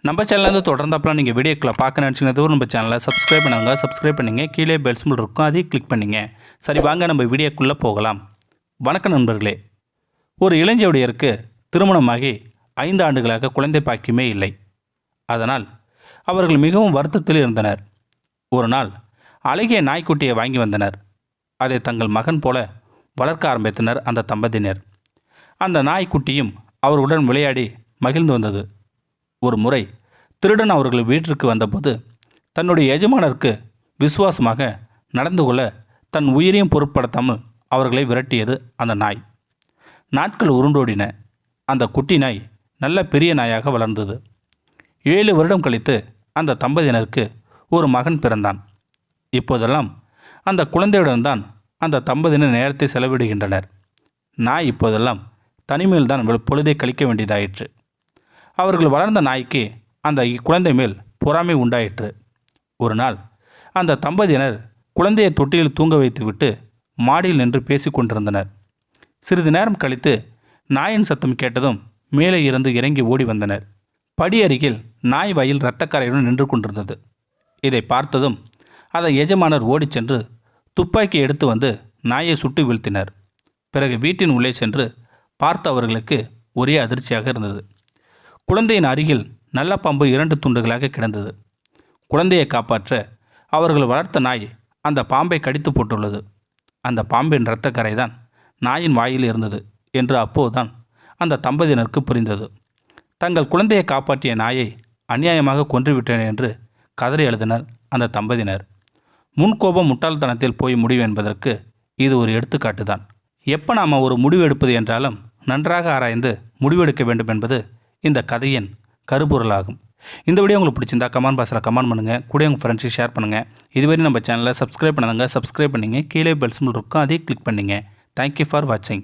நம்ம சேனல்லேருந்து தொடர்ந்தாப்பெல்லாம் நீங்கள் வீடியோக்களை பார்க்க நினச்சிங்கன்னா நம்ம சேனலை சப்ஸ்கிரைப் பண்ணுங்க. சப்ஸ்கிரைப் பண்ணிங்க. கீழே பெல் சிம்பிள் இருக்கும், அதையும் கிளிக் பண்ணிங்க. சரி, வாங்க நம்ம வீடியோக்குள்ளே போகலாம். வணக்கம் நண்பர்களே. ஒரு இளைஞருடையருக்கு திருமணமாகி 5 ஆண்டுகளாக குழந்தை பாக்கியமே இல்லை. அதனால் அவர்கள் மிகவும் வருத்தத்தில் இருந்தனர். ஒரு நாள் அழகிய நாய்க்குட்டியை வாங்கி வந்தனர். அதை தங்கள் மகன் போல வளர்க்க ஆரம்பித்தனர் அந்த தம்பதியினர். அந்த நாய்க்குட்டியும் அவர்களுடன் விளையாடி மகிழ்ந்து வந்தது. ஒரு முறை திருடன் அவர்கள் வீட்டிற்கு வந்தபோது தன்னுடைய எஜமானருக்கு விசுவாசமாக நடந்து கொள்ள தன் உயிரையும் பொருட்படுத்தாமல் அவர்களை விரட்டியது அந்த நாய். நாட்கள் உருண்டோடின. அந்த குட்டி நாய் நல்ல பெரிய நாயாக வளர்ந்தது. 7 வருடம் கழித்து அந்த தம்பதியினருக்கு ஒரு மகன் பிறந்தான். இப்போதெல்லாம் அந்த குழந்தையுடன் தான் அந்த தம்பதியினர் நேரத்தை செலவிடுகின்றனர். நாய் இப்போதெல்லாம் தனிமையில்தான் பொழுதை கழிக்க வேண்டியதாயிற்று. அவர்கள் வளர்ந்த நாய்க்கு அந்த குழந்தை மேல் பொறாமை உண்டாயிற்று. ஒரு நாள் அந்த தம்பதியினர் குழந்தையை தொட்டியில் தூங்க வைத்துவிட்டு மாடியில் நின்று பேசி கொண்டிருந்தனர். சிறிது நேரம் கழித்து நாயின் சத்தம் கேட்டதும் மேலே இருந்து இறங்கி ஓடி வந்தனர். படி அருகில் நாய் வாயில் இரத்தக்கரையுடன் நின்று கொண்டிருந்தது. இதை பார்த்ததும் அதை எஜமானர் ஓடிச் சென்று துப்பாக்கி எடுத்து வந்து நாயை சுட்டு வீழ்த்தினர். பிறகு வீட்டின் உள்ளே சென்று பார்த்த அவர்களுக்கு ஒரே அதிர்ச்சியாக இருந்தது. குழந்தையின் அருகில் நல்ல பாம்பு 2 துண்டுகளாக கிடந்தது. குழந்தையை காப்பாற்ற அவர்கள் வளர்த்த நாய் அந்த பாம்பை கடித்து போட்டுள்ளது. அந்த பாம்பின் இரத்தக்கரை தான் நாயின் வாயில் இருந்தது என்று அப்போதுதான் அந்த தம்பதியினருக்கு புரிந்தது. தங்கள் குழந்தையை காப்பாற்றிய நாயை அநியாயமாக கொன்றுவிட்டனர் என்று கதறி எழுதினர் அந்த தம்பதியினர். முன்கோபம் முட்டாள்தனத்தில் போய் முடிவு என்பதற்கு இது ஒரு எடுத்துக்காட்டு தான். எப்போ நாம் ஒரு முடிவு எடுப்பது என்றாலும் நன்றாக ஆராய்ந்து முடிவெடுக்க வேண்டும் என்பது இந்த கதையின் கருப்பொருளாகும். இந்த வீடியோ உங்களுக்கு பிடிச்சிருந்தா கமெண்ட் பாக்ஸில் கமெண்ட் பண்ணுங்கள். கூட உங்கள் ஃப்ரெண்ட்ஸுக்கு ஷேர் பண்ணுங்கள். இதுவரை நம்ம சேனலை சப்ஸ்கிரைப் பண்ணுங்க. சப்ஸ்கிரைப் பண்ணிங்க. கீழே பெல் சிம்பிள் இருக்கும், அதையும் கிளிக் பண்ணிங்க. தேங்க்யூ ஃபார் வாட்சிங்.